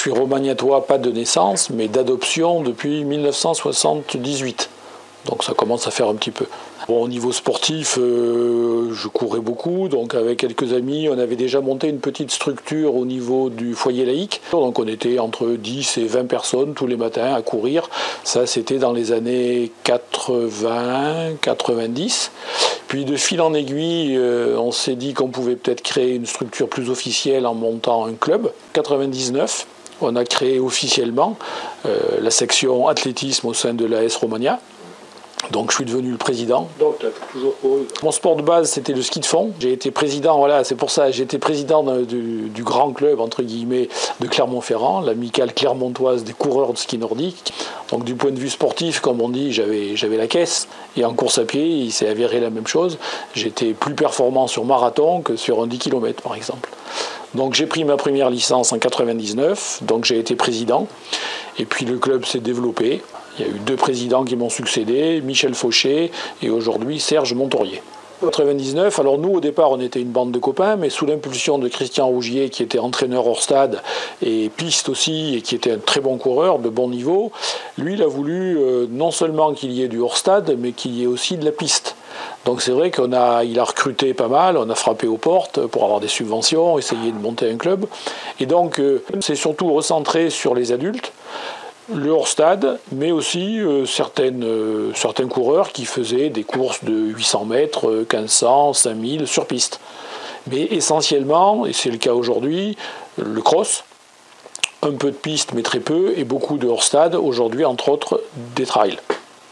suis romagnatois, pas de naissance, mais d'adoption depuis 1978. Donc ça commence à faire un petit peu. Bon, au niveau sportif, je courais beaucoup, donc avec quelques amis, on avait déjà monté une petite structure au niveau du foyer laïque. Donc on était entre 10 et 20 personnes tous les matins à courir. Ça, c'était dans les années 80, 90. Puis de fil en aiguille, on s'est dit qu'on pouvait peut-être créer une structure plus officielle en montant un club. 99, on a créé officiellement la section athlétisme au sein de l'AS Romagna. Donc je suis devenu le président. Donc tu as toujours couru. Mon sport de base, c'était le ski de fond. J'ai été président, voilà, c'est pour ça, j'ai été président du grand club, entre guillemets, de Clermont-Ferrand, l'amicale clermontoise des coureurs de ski nordique. Donc du point de vue sportif, comme on dit, j'avais la caisse. Et en course à pied, il s'est avéré la même chose. J'étais plus performant sur marathon que sur un 10 km, par exemple. Donc j'ai pris ma première licence en 99, donc j'ai été président. Et puis le club s'est développé. Il y a eu 2 présidents qui m'ont succédé, Michel Fauché et aujourd'hui Serge Montorier. En 99, alors nous au départ on était une bande de copains, mais sous l'impulsion de Christian Rougier qui était entraîneur hors stade et piste aussi, et qui était un très bon coureur de bon niveau, lui il a voulu non seulement qu'il y ait du hors stade, mais qu'il y ait aussi de la piste. Donc c'est vrai qu'il a recruté pas mal, on a frappé aux portes pour avoir des subventions, essayé de monter un club. Et donc c'est surtout recentré sur les adultes, le hors-stade, mais aussi certains coureurs qui faisaient des courses de 800 mètres, 1500, 5000 sur piste. Mais essentiellement, et c'est le cas aujourd'hui, le cross, un peu de piste mais très peu, et beaucoup de hors-stade, aujourd'hui entre autres des trails.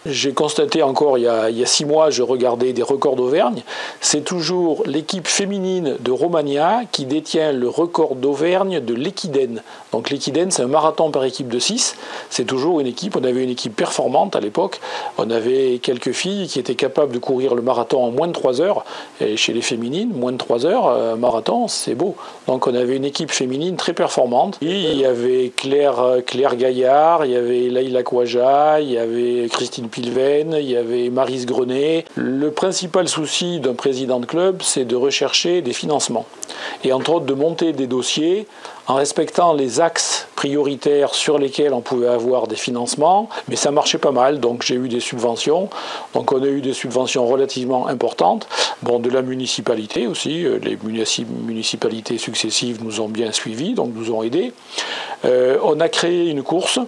J'ai constaté encore il y a 6 mois, je regardais des records d'Auvergne, c'est toujours l'équipe féminine de Romagna qui détient le record d'Auvergne de l'Équidène. Donc l'Équidène, c'est un marathon par équipe de 6, c'est toujours une équipe, on avait une équipe performante à l'époque, on avait quelques filles qui étaient capables de courir le marathon en moins de 3 heures, et chez les féminines, moins de 3 heures, un marathon, c'est beau. Donc on avait une équipe féminine très performante, et il y avait Claire Gaillard, il y avait Laïla Kouaja, il y avait Christine Pilven, il y avait Maryse Grenet. Le principal souci d'un président de club, c'est de rechercher des financements. Et entre autres de monter des dossiers en respectant les axes prioritaires sur lesquels on pouvait avoir des financements, mais ça marchait pas mal, donc j'ai eu des subventions. Donc on a eu des subventions relativement importantes, bon, de la municipalité aussi, les municipalités successives nous ont bien suivis, donc nous ont aidés. On a créé une course.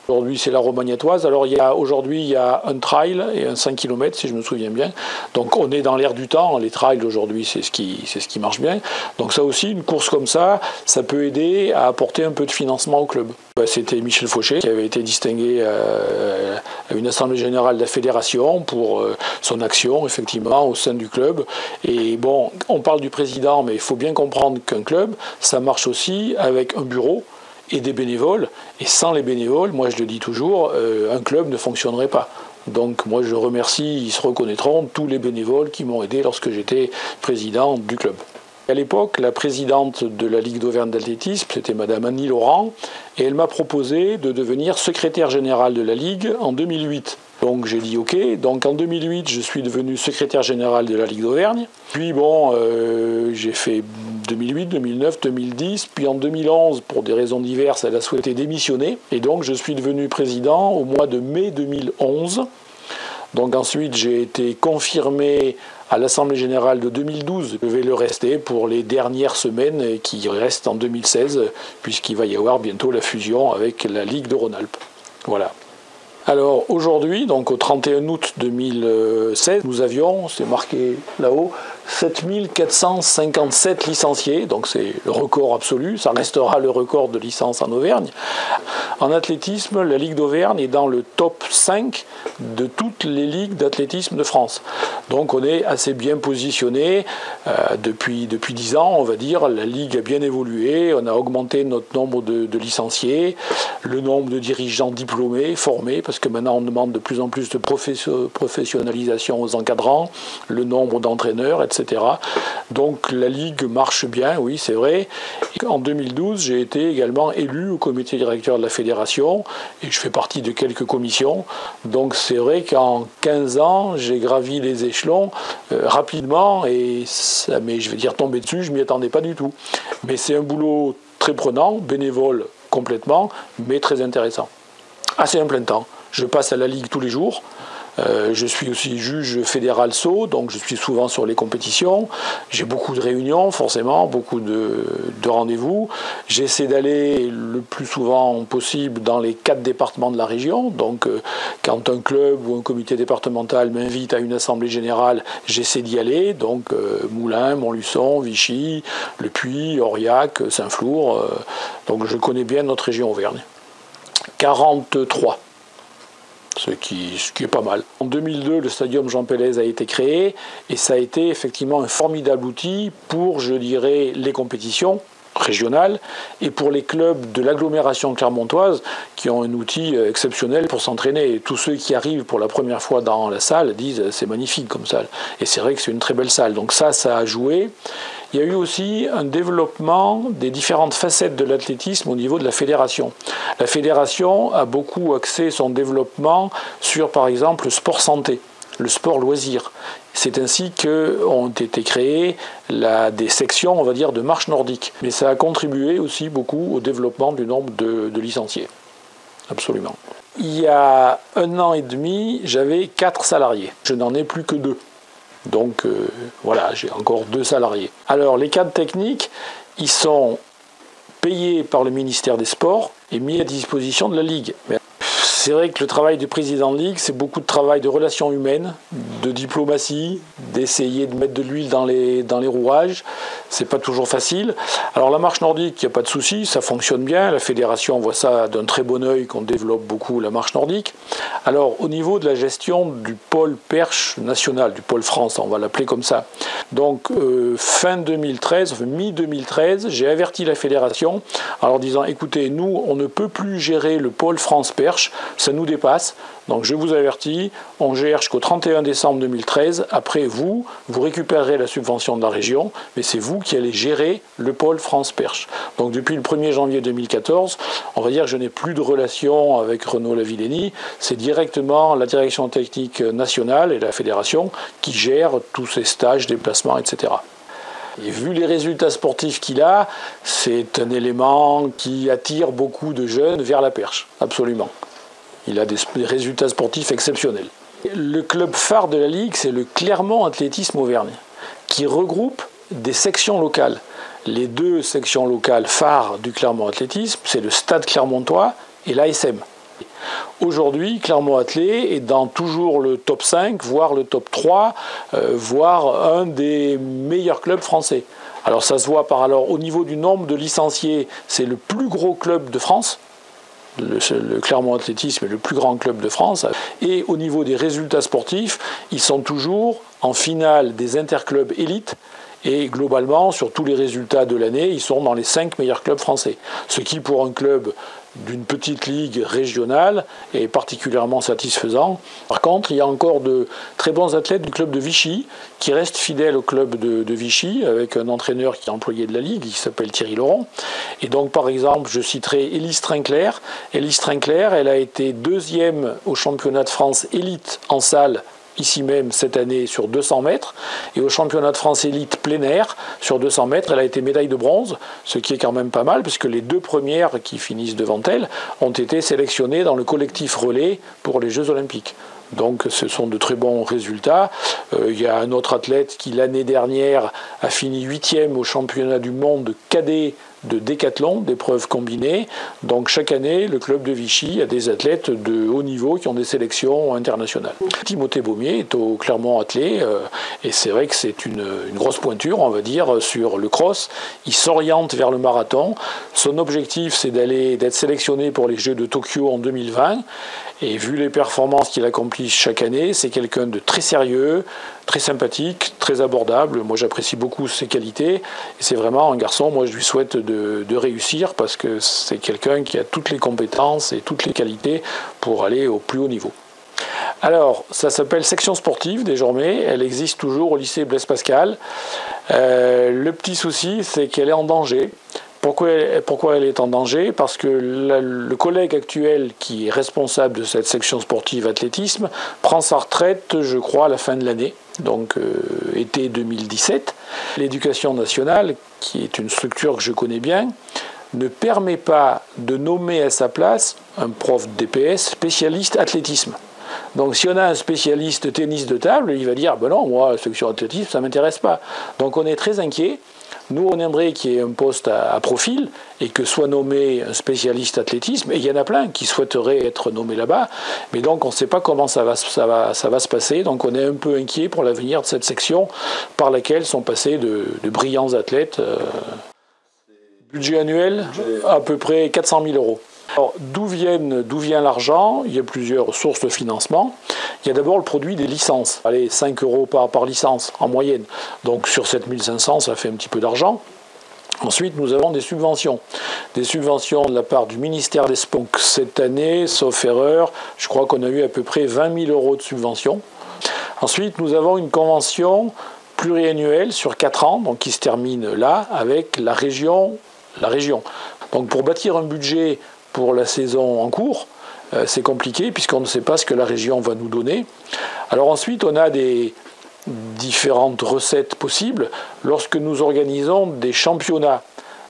Aujourd'hui, c'est la romagnatoise. Alors, aujourd'hui, il y a un trail et un 5 km, si je me souviens bien. Donc, on est dans l'air du temps. Les trails, aujourd'hui, c'est ce qui marche bien. Donc, ça aussi, une course comme ça peut aider à apporter un peu de financement au club. C'était Michel Fauché qui avait été distingué à une assemblée générale de la fédération pour son action, effectivement, au sein du club. Et bon, on parle du président, mais il faut bien comprendre qu'un club, ça marche aussi avec un bureau et des bénévoles, et sans les bénévoles, moi je le dis toujours, un club ne fonctionnerait pas. Donc moi je remercie, ils se reconnaîtront, tous les bénévoles qui m'ont aidé lorsque j'étais président du club. À l'époque, la présidente de la Ligue d'Auvergne d'athlétisme, c'était Madame Annie Laurent, et elle m'a proposé de devenir secrétaire général de la Ligue en 2008. Donc j'ai dit OK, donc en 2008 je suis devenu secrétaire général de la Ligue d'Auvergne. Puis bon, j'ai fait 2008, 2009, 2010, puis en 2011, pour des raisons diverses, elle a souhaité démissionner. Et donc je suis devenu président au mois de mai 2011. Donc ensuite j'ai été confirmé à l'Assemblée Générale de 2012. Je vais le rester pour les dernières semaines qui restent en 2016, puisqu'il va y avoir bientôt la fusion avec la Ligue de Rhône-Alpes. Voilà. Alors aujourd'hui, donc au 31 août 2016, nous avions, c'est marqué là-haut, 7457 licenciés, donc c'est le record absolu, ça restera le record de licence en Auvergne. En athlétisme, la Ligue d'Auvergne est dans le top 5 de toutes les ligues d'athlétisme de France. Donc on est assez bien positionné. Depuis 10 ans, on va dire, la Ligue a bien évolué, on a augmenté notre nombre de licenciés, le nombre de dirigeants diplômés, formés, parce que maintenant on demande de plus en plus de professionnalisation aux encadrants, le nombre d'entraîneurs, etc. Donc la Ligue marche bien, oui, c'est vrai. En 2012, j'ai été également élu au comité directeur de la fédération et je fais partie de quelques commissions. Donc c'est vrai qu'en 15 ans, j'ai gravi les échelons rapidement et ça m'est, je vais dire, tombé dessus, je ne m'y attendais pas du tout. Mais c'est un boulot très prenant, bénévole complètement, mais très intéressant. C'est un plein temps. Je passe à la Ligue tous les jours. Je suis aussi juge fédéral SO, donc je suis souvent sur les compétitions. J'ai beaucoup de réunions, forcément, beaucoup de rendez-vous. J'essaie d'aller le plus souvent possible dans les 4 départements de la région. Donc, quand un club ou un comité départemental m'invite à une assemblée générale, j'essaie d'y aller. Donc, Moulins, Montluçon, Vichy, Le Puy, Aurillac, Saint-Flour. Donc, je connais bien notre région Auvergne. 43. Ce qui est pas mal. En 2002, le stadium Jean Pélez a été créé et ça a été effectivement un formidable outil pour, je dirais, les compétitions régionales et pour les clubs de l'agglomération clermontoise qui ont un outil exceptionnel pour s'entraîner. Et tous ceux qui arrivent pour la première fois dans la salle disent c'est magnifique comme salle. Et c'est vrai que c'est une très belle salle. Donc ça a joué. Il y a eu aussi un développement des différentes facettes de l'athlétisme au niveau de la fédération. La fédération a beaucoup axé son développement sur, par exemple, le sport santé, le sport loisir. C'est ainsi qu'ont été créées des sections, on va dire, de marche nordique. Mais ça a contribué aussi beaucoup au développement du nombre de licenciés. Absolument. Il y a 1 an et demi, j'avais 4 salariés. Je n'en ai plus que 2. Donc voilà, j'ai encore 2 salariés. Alors les cadres techniques, ils sont payés par le ministère des Sports et mis à disposition de la Ligue. C'est vrai que le travail du président de Ligue, c'est beaucoup de travail de relations humaines, de diplomatie, d'essayer de mettre de l'huile dans les rouages. C'est pas toujours facile. Alors la marche nordique, il n'y a pas de souci, ça fonctionne bien. La fédération voit ça d'un très bon œil qu'on développe beaucoup la marche nordique. Alors au niveau de la gestion du pôle perche national, du pôle France, on va l'appeler comme ça. Donc fin 2013, mi-2013, j'ai averti la fédération en leur disant écoutez, nous on ne peut plus gérer le pôle France perche. Ça nous dépasse, donc je vous avertis, on gère jusqu'au 31 décembre 2013. Après, vous récupérerez la subvention de la région, mais c'est vous qui allez gérer le pôle France Perche. Donc depuis le 1er janvier 2014, on va dire que je n'ai plus de relation avec Renaud Lavillenie, c'est directement la direction technique nationale et la fédération qui gèrent tous ces stages, déplacements, etc. Et vu les résultats sportifs qu'il a, c'est un élément qui attire beaucoup de jeunes vers la perche, absolument. Il a des résultats sportifs exceptionnels. Le club phare de la Ligue, c'est le Clermont Athlétisme Auvergne, qui regroupe des sections locales. Les 2 sections locales phares du Clermont Athlétisme, c'est le Stade Clermontois et l'ASM. Aujourd'hui, Clermont Athlé est dans toujours le top 5, voire le top 3, voire un des meilleurs clubs français. Alors ça se voit au niveau du nombre de licenciés, c'est le plus gros club de France. Le Clermont Athlétisme est le plus grand club de France. Et au niveau des résultats sportifs, ils sont toujours en finale des interclubs élites. Et globalement, sur tous les résultats de l'année, ils sont dans les 5 meilleurs clubs français. Ce qui, pour un club d'une petite ligue régionale, est particulièrement satisfaisant. Par contre, il y a encore de très bons athlètes du club de Vichy qui restent fidèles au club de Vichy, avec un entraîneur qui est employé de la ligue, qui s'appelle Thierry Laurent. Et donc, par exemple, je citerai Élise Trincler. Élise Trincler, elle a été 2e au championnat de France élite en salle, ici même cette année sur 200 mètres, et au championnat de France élite plein air sur 200 mètres, elle a été médaille de bronze, ce qui est quand même pas mal, puisque les 2 premières qui finissent devant elle ont été sélectionnées dans le collectif relais pour les Jeux Olympiques. Donc ce sont de très bons résultats. Il y a un autre athlète qui l'année dernière a fini 8e au championnat du monde cadet de décathlon, d'épreuves combinées. Donc chaque année, le club de Vichy a des athlètes de haut niveau qui ont des sélections internationales. Timothée Baumier est au Clermont Athlé et c'est vrai que c'est une grosse pointure, on va dire, sur le cross. Il s'oriente vers le marathon. Son objectif, c'est d'être sélectionné pour les Jeux de Tokyo en 2020. Et vu les performances qu'il accomplit chaque année, c'est quelqu'un de très sérieux, très sympathique, très abordable. Moi, j'apprécie beaucoup ses qualités. Et c'est vraiment un garçon, moi, je lui souhaite de réussir parce que c'est quelqu'un qui a toutes les compétences et toutes les qualités pour aller au plus haut niveau. Alors, ça s'appelle section sportive désormais. Elle existe toujours au lycée Blaise Pascal. Le petit souci, c'est qu'elle est en danger. Pourquoi elle est en danger? Parce que le collègue actuel qui est responsable de cette section sportive athlétisme prend sa retraite, je crois, à la fin de l'année, donc été 2017. L'éducation nationale, qui est une structure que je connais bien, ne permet pas de nommer à sa place un prof DPS spécialiste athlétisme. Donc si on a un spécialiste tennis de table, il va dire ben non, moi, la section athlétisme, ça ne m'intéresse pas. Donc on est très inquiet. Nous, on aimerait qu'il y ait un poste à profil et que soit nommé un spécialiste athlétisme. Et il y en a plein qui souhaiteraient être nommés là-bas. Mais donc, on ne sait pas comment ça va se passer. Donc, on est un peu inquiet pour l'avenir de cette section par laquelle sont passés de brillants athlètes. Budget annuel, à peu près 400 000 euros. Alors, d'où vient l'argent? Il y a plusieurs sources de financement. Il y a d'abord le produit des licences. Allez, 5 euros par licence en moyenne. Donc sur 7500, ça fait un petit peu d'argent. Ensuite, nous avons des subventions. Des subventions de la part du ministère des Sports. Donc, cette année, sauf erreur, je crois qu'on a eu à peu près 20 000 euros de subventions. Ensuite, nous avons une convention pluriannuelle sur 4 ans, donc qui se termine là, avec la région. Donc pour bâtir un budget pour la saison en cours, c'est compliqué puisqu'on ne sait pas ce que la région va nous donner. Alors ensuite, on a des différentes recettes possibles lorsque nous organisons des championnats.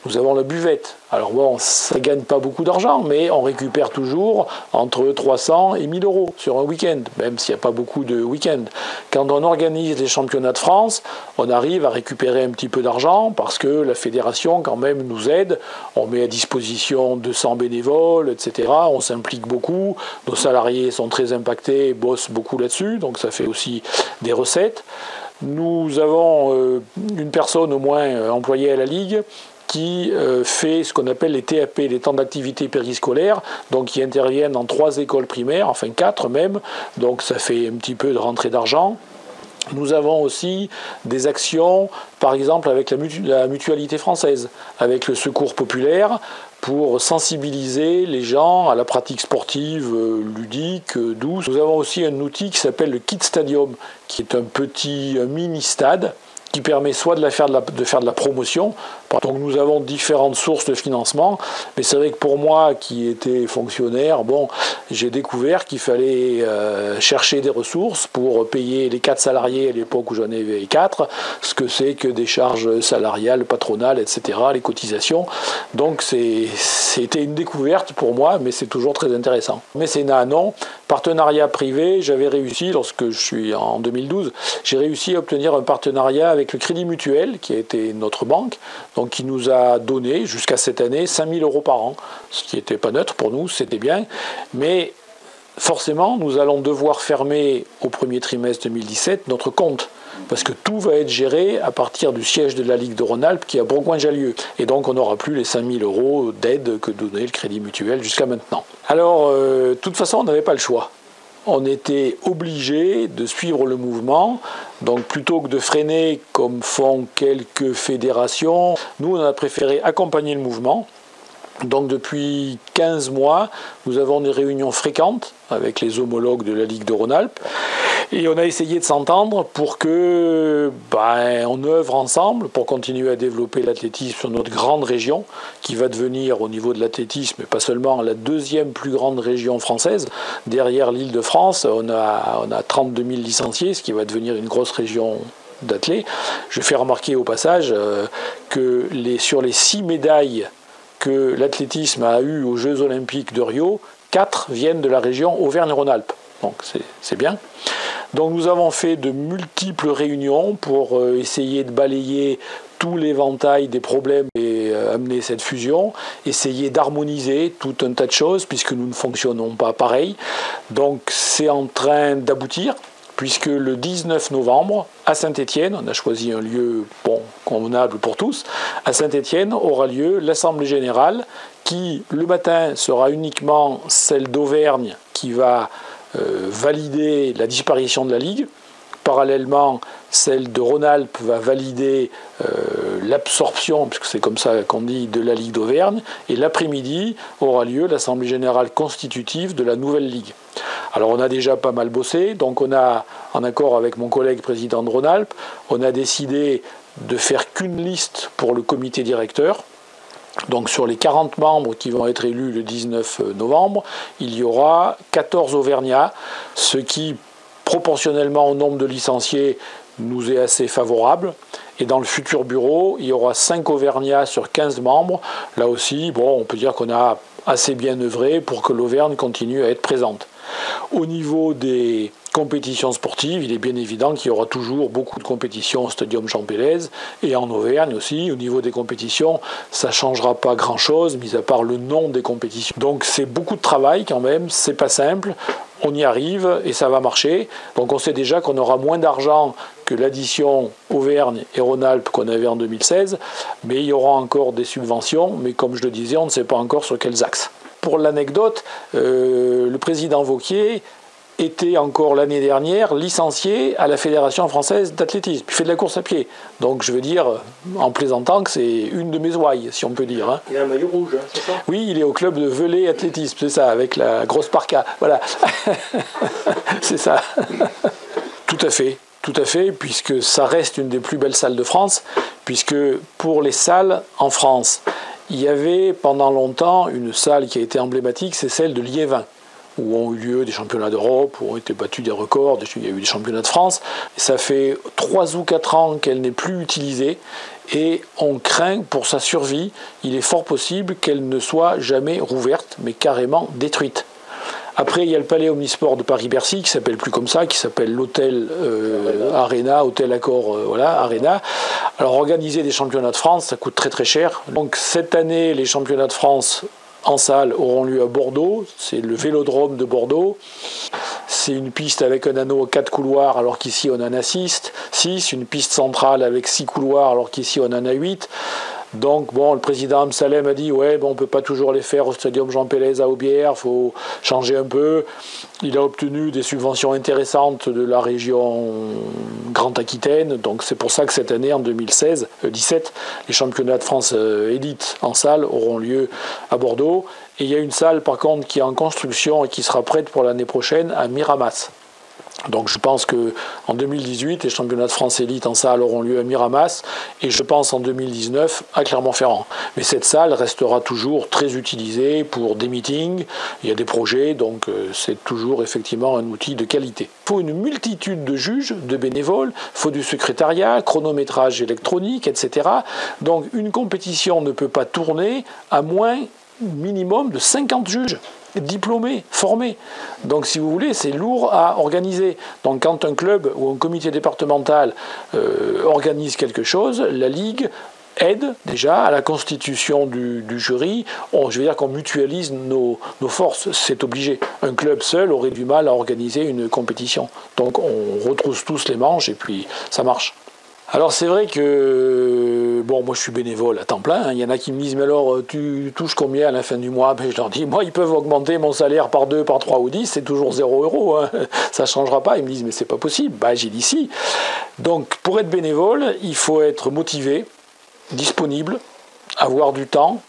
Nous avons la buvette. Alors bon, ça ne gagne pas beaucoup d'argent, mais on récupère toujours entre 300 et 1000 euros sur un week-end, même s'il n'y a pas beaucoup de week-ends. Quand on organise les championnats de France, on arrive à récupérer un petit peu d'argent parce que la fédération quand même nous aide. On met à disposition 200 bénévoles, etc. On s'implique beaucoup. Nos salariés sont très impactés, bossent beaucoup là-dessus, donc ça fait aussi des recettes. Nous avons une personne au moins employée à la Ligue qui fait ce qu'on appelle les TAP, les temps d'activité périscolaire, donc qui interviennent dans 3 écoles primaires, enfin 4 même, donc ça fait un petit peu de rentrée d'argent. Nous avons aussi des actions, par exemple avec la mutualité française, avec le secours populaire, pour sensibiliser les gens à la pratique sportive ludique, douce. Nous avons aussi un outil qui s'appelle le Kit Stadium, qui est un mini-stade, qui permet soit de faire de la promotion. Donc nous avons différentes sources de financement, mais c'est vrai que pour moi qui étais fonctionnaire, bon, j'ai découvert qu'il fallait chercher des ressources pour payer les 4 salariés à l'époque où j'en avais 4, ce que c'est que des charges salariales, patronales, etc., les cotisations. Donc c'était une découverte pour moi, mais c'est toujours très intéressant. Mécénat, non. Partenariat privé, j'avais réussi, lorsque je suis en 2012, j'ai réussi à obtenir un partenariat avec le Crédit Mutuel, qui a été notre banque, donc qui nous a donné jusqu'à cette année 5 000 euros par an, ce qui n'était pas neutre pour nous, c'était bien, mais forcément nous allons devoir fermer au premier trimestre 2017 notre compte, parce que tout va être géré à partir du siège de la Ligue de Rhône-Alpes qui est à Bourgoin-Jallieu. Et donc on n'aura plus les 5 000 euros d'aide que donnait le Crédit Mutuel jusqu'à maintenant. Alors, de toute façon, on n'avait pas le choix. On était obligé de suivre le mouvement. Donc plutôt que de freiner comme font quelques fédérations, nous on a préféré accompagner le mouvement. Donc depuis 15 mois, nous avons des réunions fréquentes avec les homologues de la Ligue de Rhône-Alpes. Et on a essayé de s'entendre pour que on œuvre ensemble pour continuer à développer l'athlétisme sur notre grande région, qui va devenir au niveau de l'athlétisme, mais pas seulement, la 2e plus grande région française. Derrière l'Île-de-France, on a 32 000 licenciés, ce qui va devenir une grosse région d'athlètes. Je fais remarquer au passage que sur les 6 médailles que l'athlétisme a eu aux Jeux Olympiques de Rio, 4 viennent de la région Auvergne-Rhône-Alpes. Donc c'est bien. Donc nous avons fait de multiples réunions pour essayer de balayer tout l'éventail des problèmes et amener cette fusion, essayer d'harmoniser tout un tas de choses puisque nous ne fonctionnons pas pareil. Donc c'est en train d'aboutir, puisque le 19 novembre, à Saint-Étienne, on a choisi un lieu convenable pour tous, à Saint-Étienne aura lieu l'Assemblée Générale qui, le matin, sera uniquement celle d'Auvergne qui va valider la disparition de la Ligue. Parallèlement, celle de Rhône-Alpes va valider l'absorption, puisque c'est comme ça qu'on dit, de la Ligue d'Auvergne. Et l'après-midi aura lieu l'Assemblée Générale constitutive de la nouvelle Ligue. Alors on a déjà pas mal bossé, donc on a, en accord avec mon collègue président de Rhône-Alpes, on a décidé de faire qu'une liste pour le comité directeur. Donc sur les 40 membres qui vont être élus le 19 novembre, il y aura 14 Auvergnats, ce qui, proportionnellement au nombre de licenciés, nous est assez favorable. Et dans le futur bureau, il y aura 5 Auvergnats sur 15 membres. Là aussi, bon, on peut dire qu'on a assez bien œuvré pour que l'Auvergne continue à être présente. Au niveau des compétitions sportives, il est bien évident qu'il y aura toujours beaucoup de compétitions au Stadium Jean Pélez et en Auvergne aussi. Au niveau des compétitions, ça ne changera pas grand-chose, mis à part le nom des compétitions. Donc c'est beaucoup de travail quand même, c'est pas simple. On y arrive et ça va marcher. Donc on sait déjà qu'on aura moins d'argent que l'addition Auvergne et Rhône-Alpes qu'on avait en 2016, mais il y aura encore des subventions, mais comme je le disais, on ne sait pas encore sur quels axes. Pour l'anecdote, le président Wauquiez était encore l'année dernière licencié à la Fédération française d'athlétisme. Il fait de la course à pied. Donc je veux dire, en plaisantant, que c'est une de mes ouailles, si on peut dire. Hein. Il a un maillot rouge, hein, c'est ça? Oui, il est au club de Velay Athlétisme, c'est ça, avec la grosse parka. Voilà. C'est ça. Tout à fait, puisque ça reste une des plus belles salles de France, puisque pour les salles en France, il y avait pendant longtemps une salle qui a été emblématique, c'est celle de Liévin, où ont eu lieu des championnats d'Europe, où ont été battus des records, il y a eu des championnats de France. Ça fait 3 ou 4 ans qu'elle n'est plus utilisée et on craint pour sa survie, il est fort possible qu'elle ne soit jamais rouverte, mais carrément détruite. Après, il y a le palais Omnisport de Paris-Bercy, qui s'appelle plus comme ça, qui s'appelle l'hôtel Arena, hôtel Accor, Arena. Alors, organiser des championnats de France, ça coûte très très cher. Donc, cette année, les championnats de France en salle auront lieu à Bordeaux. C'est le Vélodrome de Bordeaux. C'est une piste avec un anneau 4 couloirs, alors qu'ici, on en a 6. Une piste centrale avec 6 couloirs, alors qu'ici, on en a 8. Donc, bon, le président Amsalem a dit, ouais, bon, on ne peut pas toujours les faire au Stadium Jean Pélez à Aubière, il faut changer un peu. Il a obtenu des subventions intéressantes de la région Grand Aquitaine, donc c'est pour ça que cette année, en 2017, les championnats de France élite en salle auront lieu à Bordeaux. Et il y a une salle, par contre, qui est en construction et qui sera prête pour l'année prochaine à Miramas. Donc je pense qu'en 2018, les championnats de France élite en salle auront lieu à Miramas et je pense en 2019 à Clermont-Ferrand. Mais cette salle restera toujours très utilisée pour des meetings, il y a des projets, donc c'est toujours effectivement un outil de qualité. Il faut une multitude de juges, de bénévoles, il faut du secrétariat, chronométrage électronique, etc. Donc une compétition ne peut pas tourner à moins minimum de 50 juges diplômés, formés. Donc si vous voulez, c'est lourd à organiser. Donc quand un club ou un comité départemental organise quelque chose, la Ligue aide déjà à la constitution du jury. Je veux dire qu'on mutualise nos forces, c'est obligé. Un club seul aurait du mal à organiser une compétition. Donc on retrousse tous les manches et puis ça marche. Alors c'est vrai que, bon, moi je suis bénévole à temps plein, hein. Il y en a qui me disent, mais alors tu touches combien à la fin du mois? Ben, je leur dis, moi ils peuvent augmenter mon salaire par 2, par 3 ou 10, c'est toujours 0 €, hein. Ça ne changera pas. Ils me disent, mais c'est pas possible. Ben, j'ai dit si. Donc pour être bénévole, il faut être motivé, disponible, avoir du temps,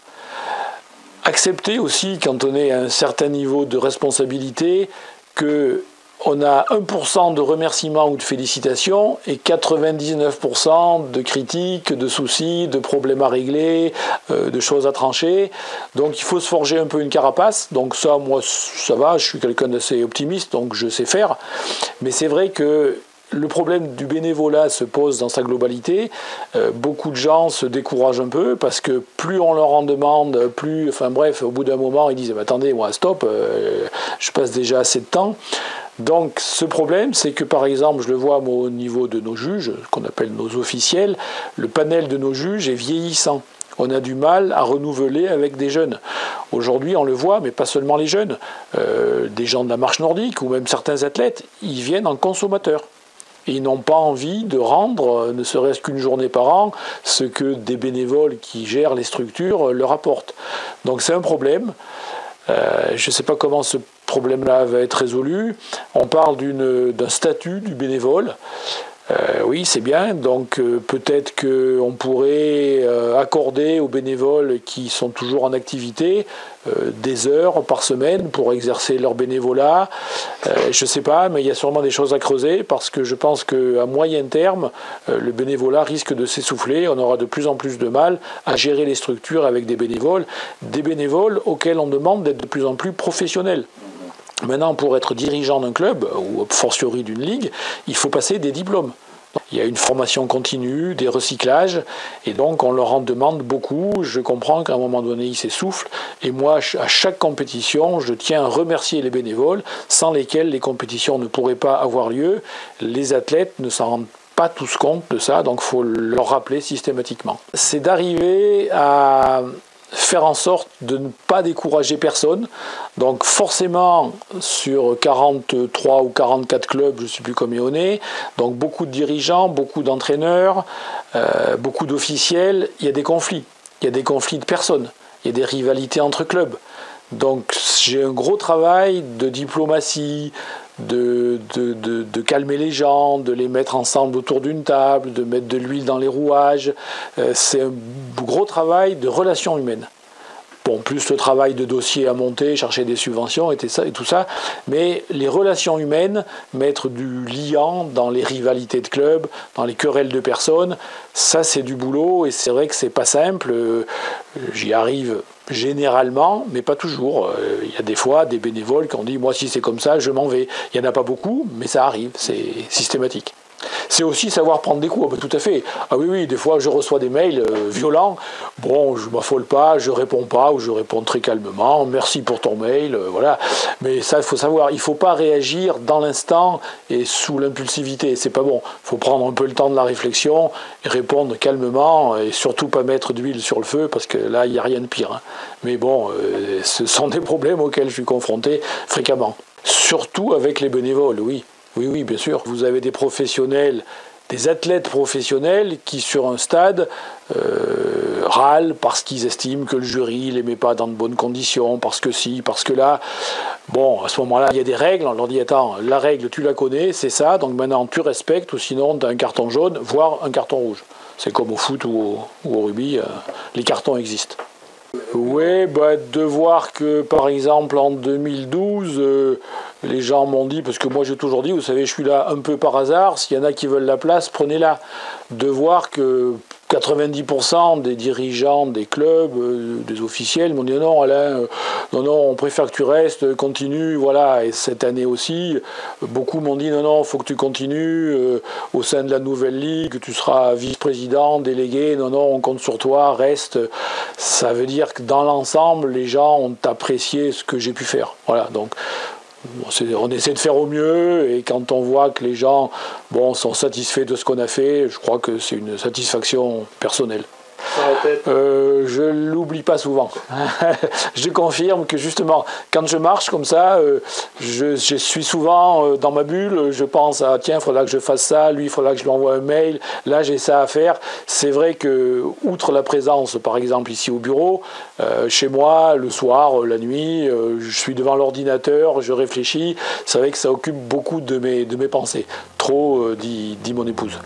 accepter aussi quand on est à un certain niveau de responsabilité que on a 1% de remerciements ou de félicitations et 99% de critiques, de soucis, de problèmes à régler, de choses à trancher. Donc il faut se forger un peu une carapace. Donc ça, moi, ça va, je suis quelqu'un d'assez optimiste, donc je sais faire. Mais c'est vrai que le problème du bénévolat se pose dans sa globalité. Beaucoup de gens se découragent un peu parce que plus on leur en demande, plus, enfin bref, au bout d'un moment, ils disent attendez, moi, stop, je passe déjà assez de temps. Donc ce problème, c'est que par exemple, je le vois moi, au niveau de nos juges, qu'on appelle nos officiels, le panel de nos juges est vieillissant. On a du mal à renouveler avec des jeunes. Aujourd'hui, on le voit, mais pas seulement les jeunes. Des gens de la marche nordique ou même certains athlètes, ils viennent en consommateurs. Et ils n'ont pas envie de rendre, ne serait-ce qu'une journée par an, ce que des bénévoles qui gèrent les structures leur apportent. Donc c'est un problème. Je ne sais pas comment ce problème-là va être résolu. On parle d'un statut du bénévole. Oui, c'est bien. Donc peut-être qu'on pourrait accorder aux bénévoles qui sont toujours en activité des heures par semaine pour exercer leur bénévolat. Je ne sais pas, mais il y a sûrement des choses à creuser parce que je pense qu'à moyen terme, le bénévolat risque de s'essouffler. On aura de plus en plus de mal à gérer les structures avec des bénévoles auxquels on demande d'être de plus en plus professionnels. Maintenant, pour être dirigeant d'un club, ou a fortiori d'une ligue, il faut passer des diplômes. Il y a une formation continue, des recyclages, et donc on leur en demande beaucoup. Je comprends qu'à un moment donné, ils s'essoufflent, et moi, à chaque compétition, je tiens à remercier les bénévoles, sans lesquels les compétitions ne pourraient pas avoir lieu. Les athlètes ne s'en rendent pas tous compte de ça, donc il faut leur rappeler systématiquement. C'est d'arriver à faire en sorte de ne pas décourager personne. Donc forcément, sur 43 ou 44 clubs, je ne sais plus combien on est, donc beaucoup de dirigeants, beaucoup d'entraîneurs, beaucoup d'officiels, il y a des conflits. Il y a des conflits de personnes, il y a des rivalités entre clubs. Donc j'ai un gros travail de diplomatie, de calmer les gens, de les mettre ensemble autour d'une table, de mettre de l'huile dans les rouages. C'est un gros travail de relations humaines. Bon, plus le travail de dossier à monter, chercher des subventions et tout ça, mais les relations humaines, mettre du liant dans les rivalités de clubs, dans les querelles de personnes, ça c'est du boulot et c'est vrai que c'est pas simple. J'y arrive généralement, mais pas toujours. Il y a des fois des bénévoles qui ont dit « moi si c'est comme ça, je m'en vais ». Il n'y en a pas beaucoup, mais ça arrive, c'est systématique. C'est aussi savoir prendre des coups, ah ben, tout à fait. Ah oui, oui, des fois je reçois des mails violents. Bon, je m'affole pas, je réponds pas, ou je réponds très calmement. Merci pour ton mail, voilà. Mais ça, il faut savoir, il faut pas réagir dans l'instant et sous l'impulsivité. C'est pas bon. Il faut prendre un peu le temps de la réflexion et répondre calmement et surtout pas mettre d'huile sur le feu parce que là, il n'y a rien de pire. Hein. Mais bon, ce sont des problèmes auxquels je suis confronté fréquemment. Surtout avec les bénévoles, oui. Oui, oui, bien sûr. Vous avez des professionnels, des athlètes professionnels qui, sur un stade, râlent parce qu'ils estiment que le jury ne les met pas dans de bonnes conditions, parce que si, parce que là. Bon, à ce moment-là, il y a des règles. On leur dit, attends, la règle, tu la connais, c'est ça, donc maintenant tu respectes, ou sinon tu as un carton jaune, voire un carton rouge. C'est comme au foot ou au rugby, les cartons existent. Oui, bah, de voir que, par exemple, en 2012, les gens m'ont dit, parce que moi j'ai toujours dit, vous savez, je suis là un peu par hasard, s'il y en a qui veulent la place, prenez-la. De voir que 90% des dirigeants des clubs, des officiels m'ont dit non Alain, non, on préfère que tu restes, continue, voilà. Et cette année aussi, beaucoup m'ont dit non, il faut que tu continues au sein de la nouvelle ligue, tu seras vice-président, délégué, non, on compte sur toi, reste. Ça veut dire que dans l'ensemble, les gens ont apprécié ce que j'ai pu faire. Voilà, donc on essaie de faire au mieux et quand on voit que les gens sont satisfaits de ce qu'on a fait, je crois que c'est une satisfaction personnelle. Je l'oublie pas souvent. Je confirme que justement, quand je marche comme ça, je suis souvent dans ma bulle. Je pense à tiens, il faudra que je fasse ça. Lui, il faudra que je lui envoie un mail. Là, j'ai ça à faire. C'est vrai que, outre la présence, par exemple ici au bureau, chez moi, le soir, la nuit, je suis devant l'ordinateur, je réfléchis. C'est vrai que ça occupe beaucoup de mes pensées. Trop, dit mon épouse.